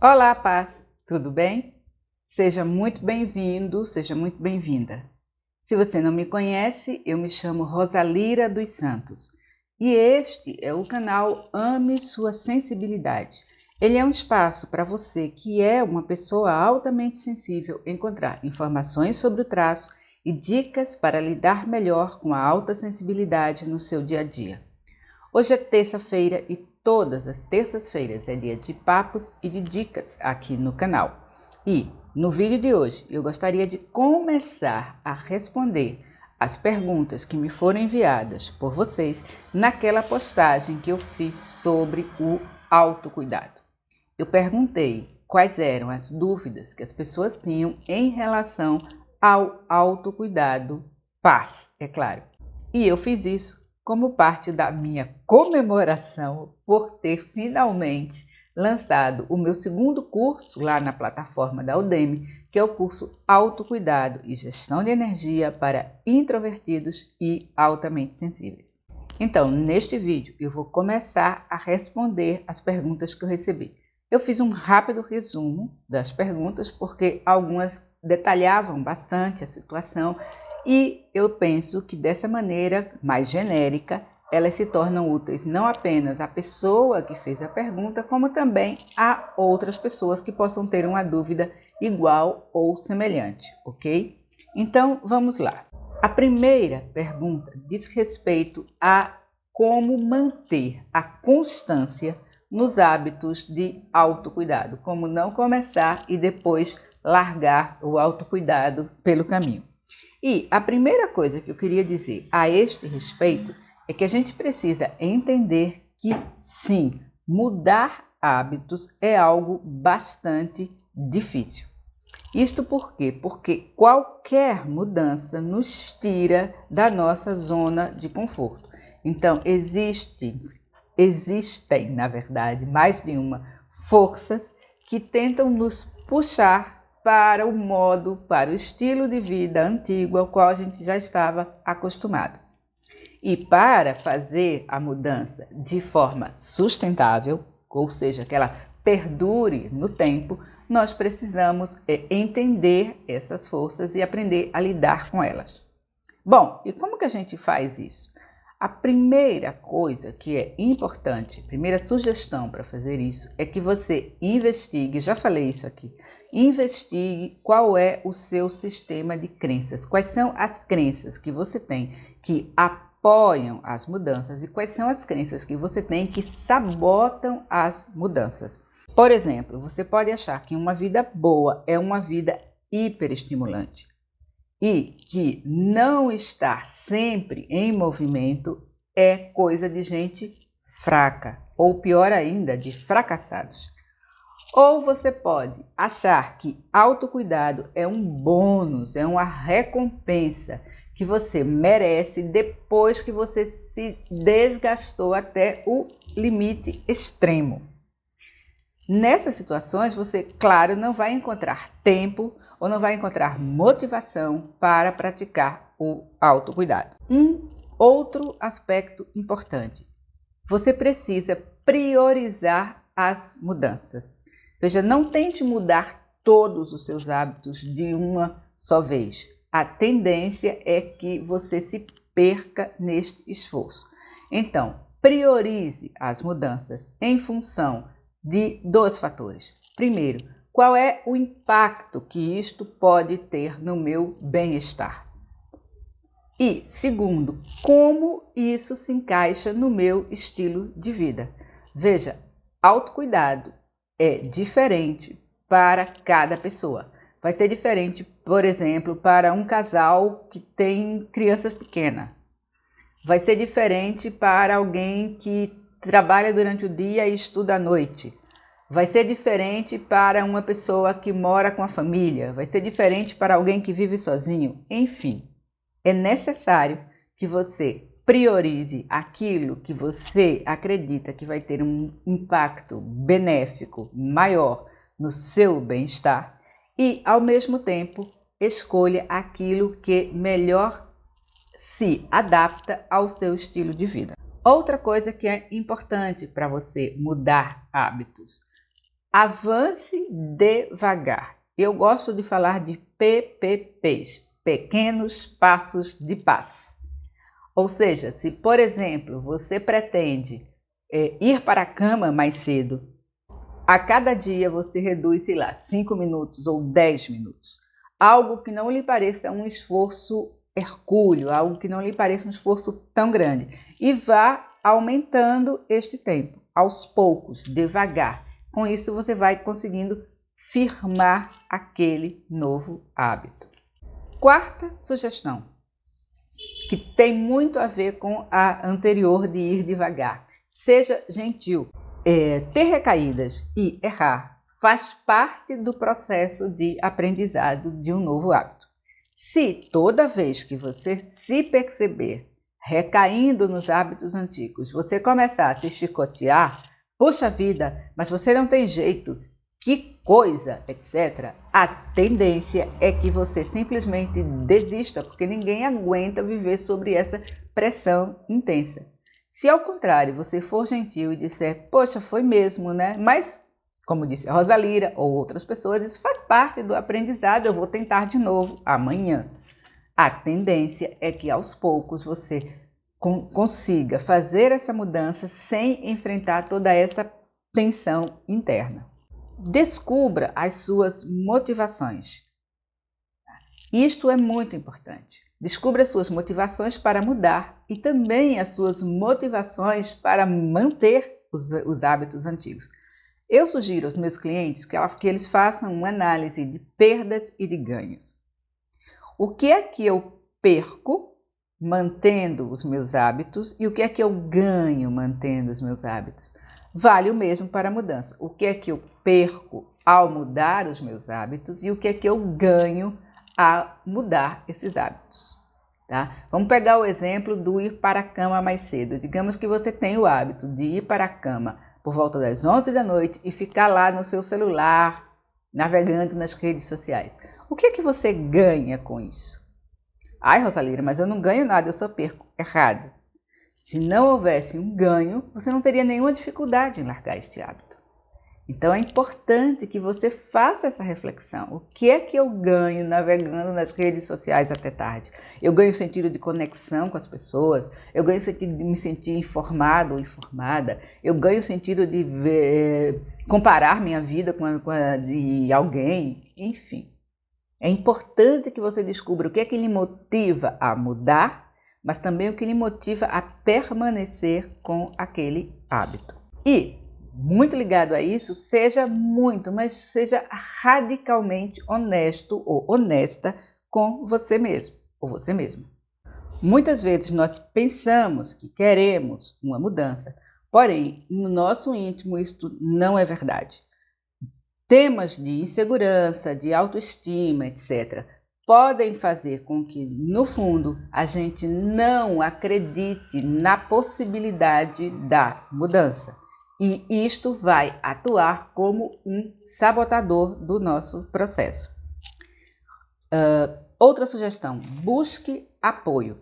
Olá, paz! Tudo bem? Seja muito bem-vindo, seja muito bem-vinda. Se você não me conhece, eu me chamo Rosalira dos Santos e este é o canal Ame Sua Sensibilidade. Ele é um espaço para você que é uma pessoa altamente sensível encontrar informações sobre o traço e dicas para lidar melhor com a alta sensibilidade no seu dia a dia. Hoje é terça-feira e todas as terças-feiras é dia de papos e de dicas aqui no canal. E no vídeo de hoje eu gostaria de começar a responder as perguntas que me foram enviadas por vocês naquela postagem que eu fiz sobre o autocuidado. Eu perguntei quais eram as dúvidas que as pessoas tinham em relação ao autocuidado, paz, é claro. E eu fiz isso como parte da minha comemoração por ter finalmente lançado o meu segundo curso lá na plataforma da Udemy, que é o curso Autocuidado e Gestão de Energia para Introvertidos e Altamente Sensíveis. Então, neste vídeo, eu vou começar a responder as perguntas que eu recebi. Eu fiz um rápido resumo das perguntas, porque algumas detalhavam bastante a situação e eu penso que dessa maneira mais genérica, elas se tornam úteis não apenas à pessoa que fez a pergunta, como também a outras pessoas que possam ter uma dúvida igual ou semelhante, ok? Então, vamos lá. A primeira pergunta diz respeito a como manter a constância nos hábitos de autocuidado, como não começar e depois largar o autocuidado pelo caminho. E a primeira coisa que eu queria dizer a este respeito é que a gente precisa entender que, sim, mudar hábitos é algo bastante difícil. Isto por quê? Porque qualquer mudança nos tira da nossa zona de conforto. Então, existem, na verdade, mais de uma forças que tentam nos puxar para o modo, para o estilo de vida antigo ao qual a gente já estava acostumado. E para fazer a mudança de forma sustentável, ou seja, que ela perdure no tempo, nós precisamos entender essas forças e aprender a lidar com elas. Bom, e como que a gente faz isso? A primeira coisa que é importante, a primeira sugestão para fazer isso é que você investigue, já falei isso aqui, investigue qual é o seu sistema de crenças, quais são as crenças que você tem que apoiam as mudanças e quais são as crenças que você tem que sabotam as mudanças. Por exemplo, você pode achar que uma vida boa é uma vida hiperestimulante e que não estar sempre em movimento é coisa de gente fraca, ou pior ainda, de fracassados. Ou você pode achar que autocuidado é um bônus, é uma recompensa que você merece depois que você se desgastou até o limite extremo. Nessas situações, você, claro, não vai encontrar tempo ou não vai encontrar motivação para praticar o autocuidado. Um outro aspecto importante: você precisa priorizar as mudanças. Veja, não tente mudar todos os seus hábitos de uma só vez. A tendência é que você se perca neste esforço. Então, priorize as mudanças em função de dois fatores. Primeiro, qual é o impacto que isto pode ter no meu bem-estar? E segundo, como isso se encaixa no meu estilo de vida? Veja, autocuidado é diferente para cada pessoa. Vai ser diferente, por exemplo, para um casal que tem crianças pequenas. Vai ser diferente para alguém que trabalha durante o dia e estuda à noite. Vai ser diferente para uma pessoa que mora com a família. Vai ser diferente para alguém que vive sozinho. Enfim, é necessário que você priorize aquilo que você acredita que vai ter um impacto benéfico maior no seu bem-estar e, ao mesmo tempo, escolha aquilo que melhor se adapta ao seu estilo de vida. Outra coisa que é importante para você mudar hábitos: Avance devagar. Eu gosto de falar de PPPs, pequenos passos de paz. Ou seja, se, por exemplo, você pretende ir para a cama mais cedo, a cada dia você reduz, sei lá, 5 minutos ou 10 minutos. Algo que não lhe pareça um esforço hercúleo, algo que não lhe pareça um esforço tão grande. E vá aumentando este tempo, aos poucos, devagar. Com isso você vai conseguindo firmar aquele novo hábito. Quarta sugestão, que tem muito a ver com a anterior de ir devagar. Seja gentil. Ter recaídas e errar faz parte do processo de aprendizado de um novo hábito. Se toda vez que você se perceber recaindo nos hábitos antigos, você começar a se chicotear, puxa vida, mas você não tem jeito, que coisa, etc., a tendência é que você simplesmente desista, porque ninguém aguenta viver sobre essa pressão intensa. Se ao contrário você for gentil e disser, poxa, foi mesmo, né? Mas, como disse a Rosalira ou outras pessoas, isso faz parte do aprendizado, eu vou tentar de novo amanhã. A tendência é que aos poucos você consiga fazer essa mudança sem enfrentar toda essa tensão interna. Descubra as suas motivações. Isto é muito importante. Descubra as suas motivações para mudar e também as suas motivações para manter os hábitos antigos. Eu sugiro aos meus clientes que eles façam uma análise de perdas e de ganhos. O que é que eu perco mantendo os meus hábitos e o que é que eu ganho mantendo os meus hábitos? Vale o mesmo para a mudança. O que é que eu perco ao mudar os meus hábitos e o que é que eu ganho a mudar esses hábitos, tá? Vamos pegar o exemplo do ir para a cama mais cedo. Digamos que você tem o hábito de ir para a cama por volta das 11 da noite e ficar lá no seu celular, navegando nas redes sociais. O que é que você ganha com isso? Ai, Rosalira, mas eu não ganho nada, eu só perco. Errado. Se não houvesse um ganho, você não teria nenhuma dificuldade em largar este hábito. Então é importante que você faça essa reflexão. O que é que eu ganho navegando nas redes sociais até tarde? Eu ganho sentido de conexão com as pessoas, eu ganho sentido de me sentir informado ou informada, eu ganho sentido de comparar minha vida com a de alguém, enfim. É importante que você descubra o que é que lhe motiva a mudar, mas também o que lhe motiva a permanecer com aquele hábito. E muito ligado a isso, mas seja radicalmente honesto ou honesta com você mesmo ou você mesma. Muitas vezes nós pensamos que queremos uma mudança, porém, no nosso íntimo isto não é verdade. Temas de insegurança, de autoestima, etc., podem fazer com que, no fundo, a gente não acredite na possibilidade da mudança. E isto vai atuar como um sabotador do nosso processo. Outra sugestão, busque apoio.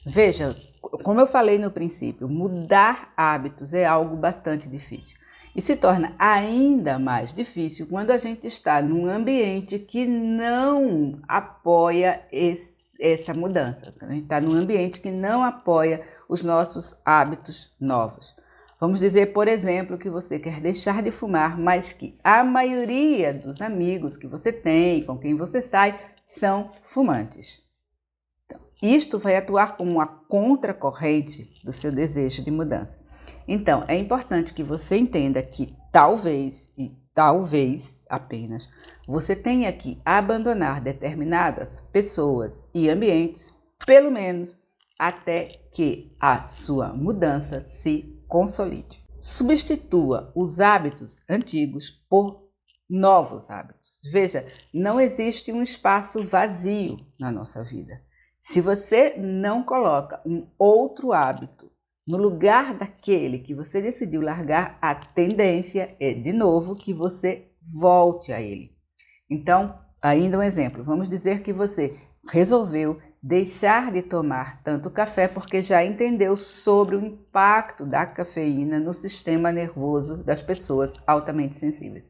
Veja, como eu falei no princípio, mudar hábitos é algo bastante difícil. E se torna ainda mais difícil quando a gente está num ambiente que não apoia essa mudança. A gente está num ambiente que não apoia os nossos hábitos novos. Vamos dizer, por exemplo, que você quer deixar de fumar, mas que a maioria dos amigos que você tem, com quem você sai, são fumantes. Então, isto vai atuar como uma contracorrente do seu desejo de mudança. Então, é importante que você entenda que talvez, e talvez apenas, você tenha que abandonar determinadas pessoas e ambientes, pelo menos até que a sua mudança se consolide. Substitua os hábitos antigos por novos hábitos. Veja, não existe um espaço vazio na nossa vida. Se você não coloca um outro hábito no lugar daquele que você decidiu largar, a tendência é, de novo, que você volte a ele. Então, ainda um exemplo. Vamos dizer que você resolveu deixar de tomar tanto café porque já entendeu sobre o impacto da cafeína no sistema nervoso das pessoas altamente sensíveis.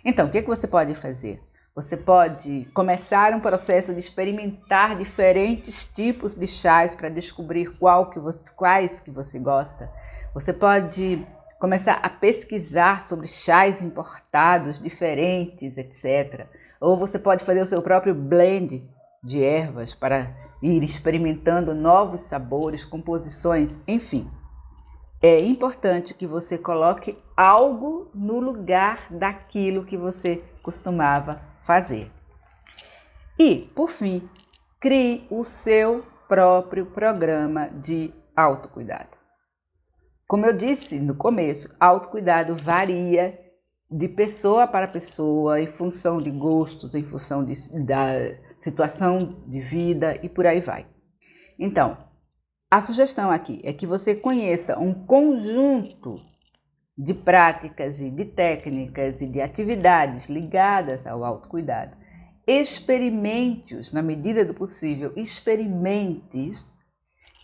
Então, o que você pode fazer? Você pode começar um processo de experimentar diferentes tipos de chás para descobrir quais que você gosta. Você pode começar a pesquisar sobre chás importados, diferentes, etc. Ou você pode fazer o seu próprio blend de ervas para ir experimentando novos sabores, composições, enfim. É importante que você coloque algo no lugar daquilo que você costumava fazer. E, por fim, crie o seu próprio programa de autocuidado. Como eu disse no começo, autocuidado varia de pessoa para pessoa, em função de gostos, em função da situação de vida e por aí vai. Então, a sugestão aqui é que você conheça um conjunto de práticas e de técnicas e de atividades ligadas ao autocuidado. Experimente-os na medida do possível, experimente-os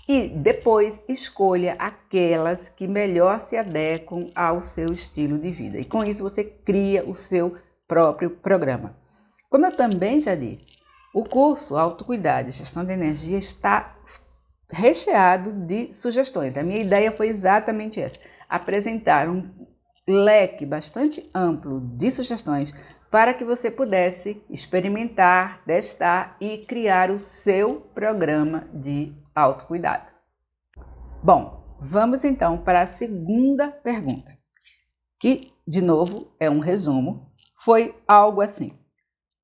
e depois escolha aquelas que melhor se adequam ao seu estilo de vida. E com isso você cria o seu próprio programa. Como eu também já disse, o curso Autocuidado e Gestão de Energia está recheado de sugestões. A minha ideia foi exatamente essa, apresentar um leque bastante amplo de sugestões para que você pudesse experimentar, testar e criar o seu programa de autocuidado. Bom, vamos então para a segunda pergunta, que, de novo, é um resumo. Foi algo assim: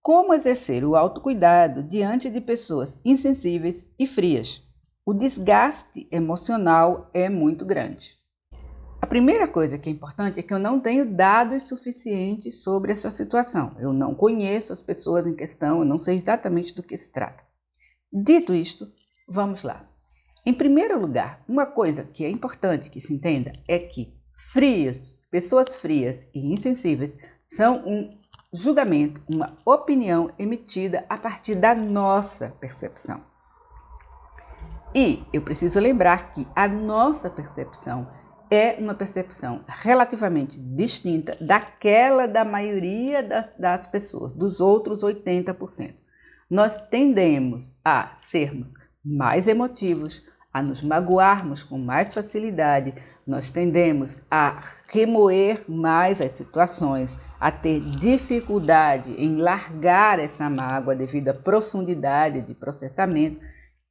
como exercer o autocuidado diante de pessoas insensíveis e frias? O desgaste emocional é muito grande. A primeira coisa que é importante é que eu não tenho dados suficientes sobre essa situação. Eu não conheço as pessoas em questão, eu não sei exatamente do que se trata. Dito isto, vamos lá. Em primeiro lugar, uma coisa que é importante que se entenda é que pessoas frias e insensíveis são um julgamento, uma opinião emitida a partir da nossa percepção. E eu preciso lembrar que a nossa percepção é uma percepção relativamente distinta daquela da maioria das pessoas, dos outros 80%. Nós tendemos a sermos mais emotivos, a nos magoarmos com mais facilidade, nós tendemos a remoer mais as situações, a ter dificuldade em largar essa mágoa devido à profundidade de processamento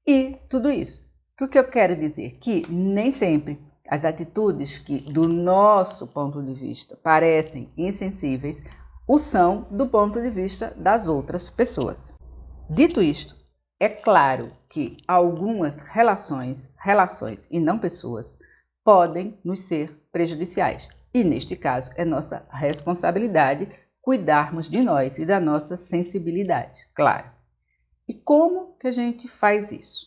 e tudo isso. O que eu quero dizer? Que nem sempre as atitudes que, do nosso ponto de vista, parecem insensíveis, o são do ponto de vista das outras pessoas. Dito isto, é claro que algumas relações e não pessoas, podem nos ser prejudiciais. E neste caso é nossa responsabilidade cuidarmos de nós e da nossa sensibilidade, claro. E como que a gente faz isso?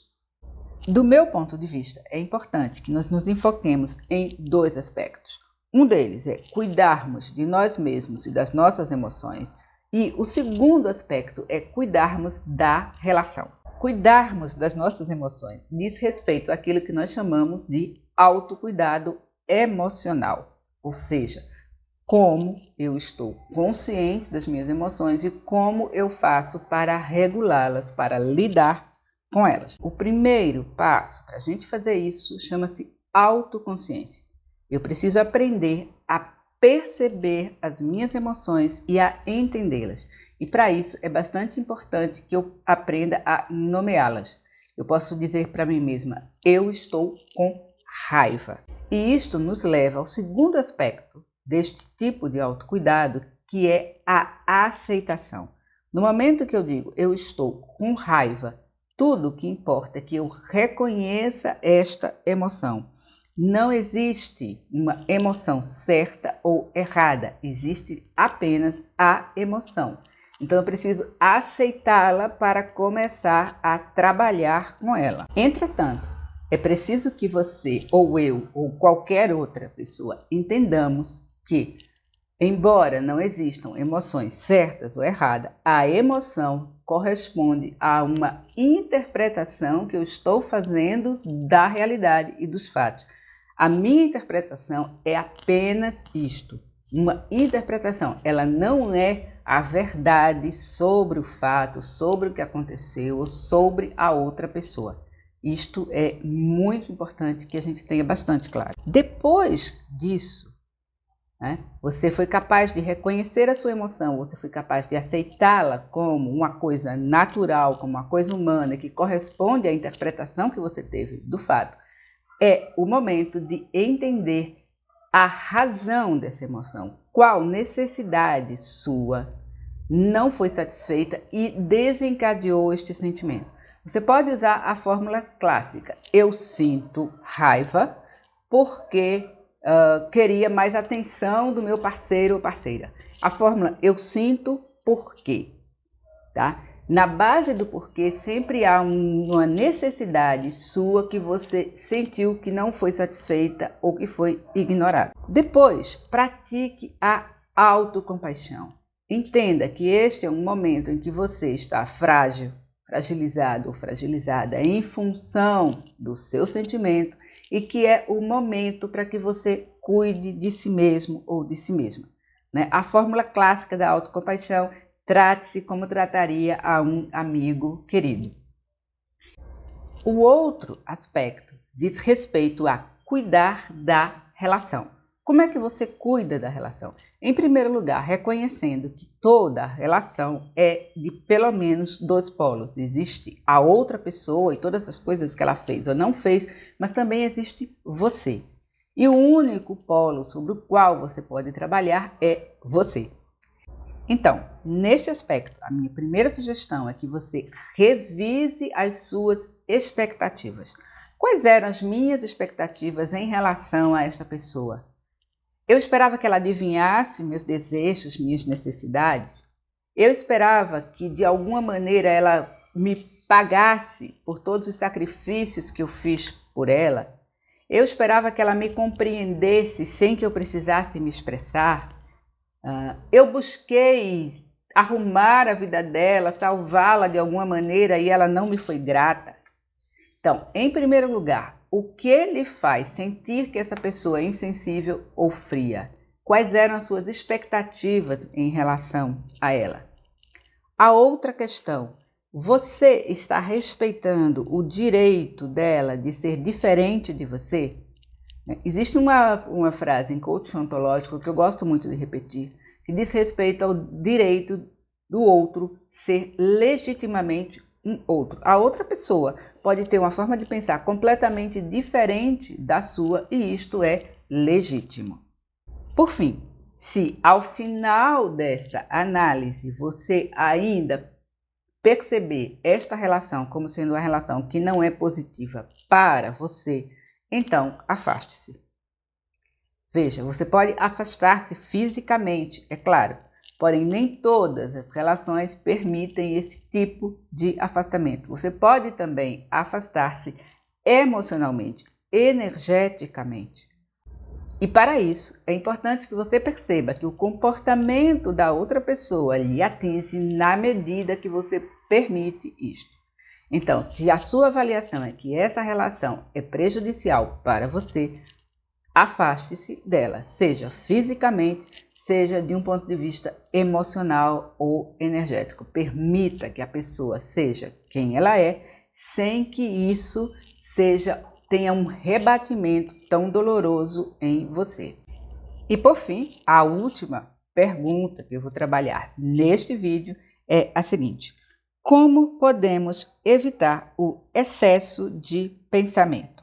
Do meu ponto de vista, é importante que nós nos enfoquemos em dois aspectos. Um deles é cuidarmos de nós mesmos e das nossas emoções. E o segundo aspecto é cuidarmos da relação. Cuidarmos das nossas emoções diz respeito àquilo que nós chamamos de autocuidado emocional. Ou seja, como eu estou consciente das minhas emoções e como eu faço para regulá-las, para lidar com elas. O primeiro passo para a gente fazer isso chama-se autoconsciência. Eu preciso aprender a perceber as minhas emoções e a entendê-las. E para isso é bastante importante que eu aprenda a nomeá-las. Eu posso dizer para mim mesma, eu estou com raiva. E isto nos leva ao segundo aspecto deste tipo de autocuidado, que é a aceitação. No momento que eu digo, eu estou com raiva, tudo o que importa é que eu reconheça esta emoção. Não existe uma emoção certa ou errada, existe apenas a emoção. Então eu preciso aceitá-la para começar a trabalhar com ela. Entretanto, é preciso que você, ou eu, ou qualquer outra pessoa, entendamos que, embora não existam emoções certas ou erradas, a emoção corresponde a uma interpretação que eu estou fazendo da realidade e dos fatos. A minha interpretação é apenas isto. uma interpretação. Ela não é a verdade sobre o fato, sobre o que aconteceu ou sobre a outra pessoa. Isto é muito importante que a gente tenha bastante claro. Depois disso, você foi capaz de reconhecer a sua emoção, você foi capaz de aceitá-la como uma coisa natural, como uma coisa humana, que corresponde à interpretação que você teve do fato. É o momento de entender a razão dessa emoção. Qual necessidade sua não foi satisfeita e desencadeou este sentimento? Você pode usar a fórmula clássica. Eu sinto raiva porque queria mais atenção do meu parceiro ou parceira. A fórmula eu sinto por quê, tá? Na base do porquê sempre há uma necessidade sua que você sentiu que não foi satisfeita ou que foi ignorada. Depois, pratique a autocompaixão. Entenda que este é um momento em que você está frágil, fragilizado ou fragilizada em função do seu sentimento e que é o momento para que você cuide de si mesmo ou de si mesma. A fórmula clássica da autocompaixão: trate-se como trataria a um amigo querido. O outro aspecto diz respeito a cuidar da relação. Como é que você cuida da relação? Em primeiro lugar, reconhecendo que toda relação é de pelo menos dois polos. Existe a outra pessoa e todas as coisas que ela fez ou não fez, mas também existe você. E o único polo sobre o qual você pode trabalhar é você. Então, neste aspecto, a minha primeira sugestão é que você revise as suas expectativas. Quais eram as minhas expectativas em relação a esta pessoa? Eu esperava que ela adivinhasse meus desejos, minhas necessidades. Eu esperava que, de alguma maneira, ela me pagasse por todos os sacrifícios que eu fiz por ela. Eu esperava que ela me compreendesse sem que eu precisasse me expressar. Eu busquei arrumar a vida dela, salvá-la de alguma maneira e ela não me foi grata. Então, em primeiro lugar, o que lhe faz sentir que essa pessoa é insensível ou fria? Quais eram as suas expectativas em relação a ela? A outra questão: você está respeitando o direito dela de ser diferente de você? Existe uma frase em coaching ontológico que eu gosto muito de repetir, que diz respeito ao direito do outro ser legitimamente um outro. A outra pessoa pode ter uma forma de pensar completamente diferente da sua e isto é legítimo. Por fim, se ao final desta análise você ainda perceber esta relação como sendo uma relação que não é positiva para você, então afaste-se. Veja, você pode afastar-se fisicamente, é claro, porém nem todas as relações permitem esse tipo de afastamento. Você pode também afastar-se emocionalmente, energeticamente. E para isso, é importante que você perceba que o comportamento da outra pessoa lhe atinge na medida que você permite isto. Então, se a sua avaliação é que essa relação é prejudicial para você, afaste-se dela, seja fisicamente, seja de um ponto de vista emocional ou energético. Permita que a pessoa seja quem ela é, sem que isso tenha um rebatimento tão doloroso em você. E por fim, a última pergunta que eu vou trabalhar neste vídeo é a seguinte: como podemos evitar o excesso de pensamento?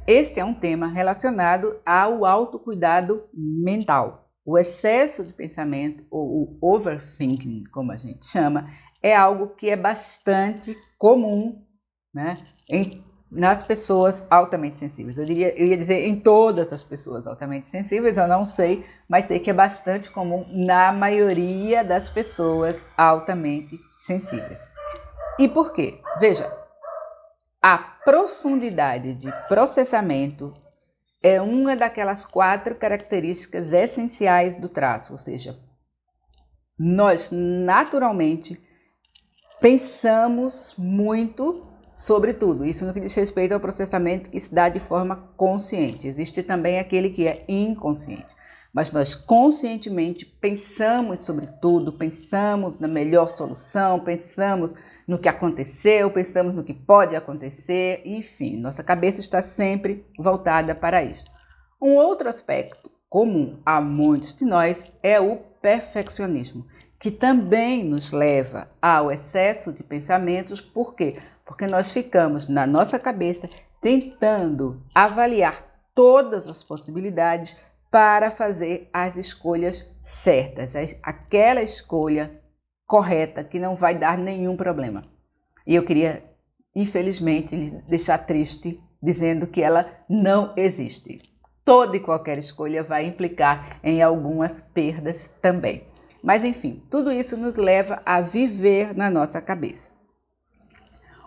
Este é um tema relacionado ao autocuidado mental. O excesso de pensamento, ou o overthinking, como a gente chama, é algo que é bastante comum, nas pessoas altamente sensíveis. Eu ia dizer em todas as pessoas altamente sensíveis, eu não sei, mas sei que é bastante comum na maioria das pessoas altamente sensíveis. E por quê? Veja, a profundidade de processamento é uma daquelas 4 características essenciais do traço, ou seja, nós naturalmente pensamos muito sobre tudo. Isso no que diz respeito ao processamento que se dá de forma consciente. Existe também aquele que é inconsciente. mas nós conscientemente pensamos sobre tudo, pensamos na melhor solução, pensamos no que aconteceu, pensamos no que pode acontecer, enfim, nossa cabeça está sempre voltada para isso. Um outro aspecto comum a muitos de nós é o perfeccionismo, que também nos leva ao excesso de pensamentos. Por quê? Porque nós ficamos na nossa cabeça tentando avaliar todas as possibilidades para fazer as escolhas certas, aquela escolha correta que não vai dar nenhum problema. E eu queria, infelizmente, lhe deixar triste dizendo que ela não existe. Toda e qualquer escolha vai implicar em algumas perdas também. Mas enfim, tudo isso nos leva a viver na nossa cabeça.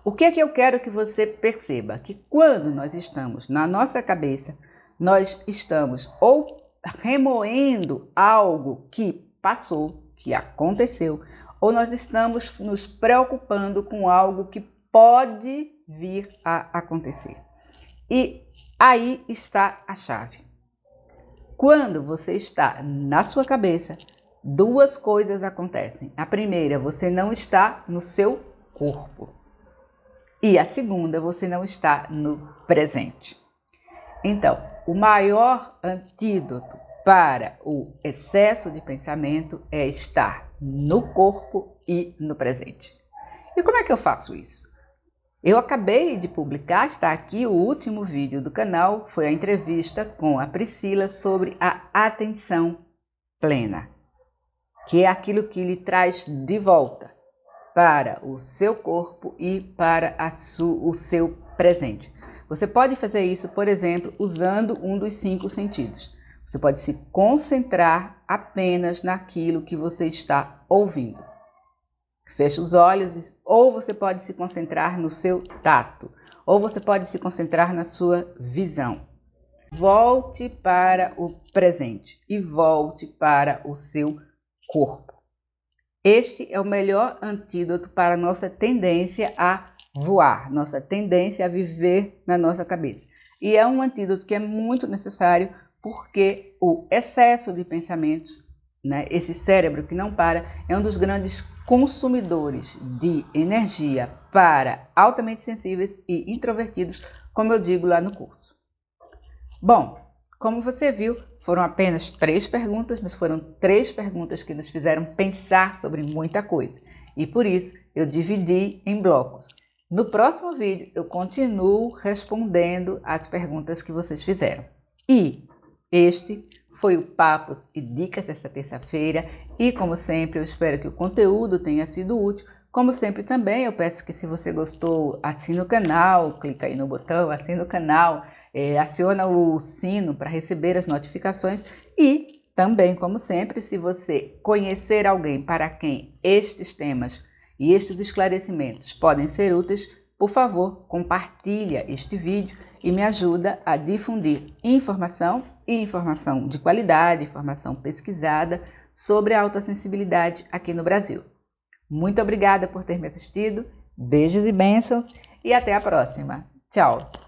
O que é que eu quero que você perceba? Que quando nós estamos na nossa cabeça, nós estamos ou remoendo algo que passou, que aconteceu, ou nós estamos nos preocupando com algo que pode vir a acontecer. E aí está a chave. Quando você está na sua cabeça, duas coisas acontecem. A primeira, você não está no seu corpo. E a segunda, você não está no presente. Então, o maior antídoto para o excesso de pensamento é estar no corpo e no presente. E como é que eu faço isso? Eu acabei de publicar, está aqui o último vídeo do canal, foi a entrevista com a Priscila sobre a atenção plena, que é aquilo que lhe traz de volta para o seu corpo e para o seu presente. Você pode fazer isso, por exemplo, usando um dos 5 sentidos. Você pode se concentrar apenas naquilo que você está ouvindo. Feche os olhos, ou você pode se concentrar no seu tato, ou você pode se concentrar na sua visão. Volte para o presente e volte para o seu corpo. Este é o melhor antídoto para a nossa tendência a voar, nossa tendência a viver na nossa cabeça. E é um antídoto que é muito necessário porque o excesso de pensamentos, esse cérebro que não para, é um dos grandes consumidores de energia para altamente sensíveis e introvertidos, como eu digo lá no curso. Bom, como você viu, foram apenas 3 perguntas, mas foram 3 perguntas que nos fizeram pensar sobre muita coisa. E por isso eu dividi em blocos. No próximo vídeo eu continuo respondendo as perguntas que vocês fizeram. E este foi o Papos e Dicas dessa terça-feira. E como sempre eu espero que o conteúdo tenha sido útil. Como sempre também eu peço que se você gostou, assine o canal, clica aí no botão, assine o canal. Aciona o sino para receber as notificações e também, como sempre, se você conhecer alguém para quem estes temas e estes esclarecimentos podem ser úteis, por favor, compartilha este vídeo e me ajuda a difundir informação e informação de qualidade, informação pesquisada sobre a autossensibilidade aqui no Brasil. Muito obrigada por ter me assistido, beijos e bênçãos e até a próxima. Tchau!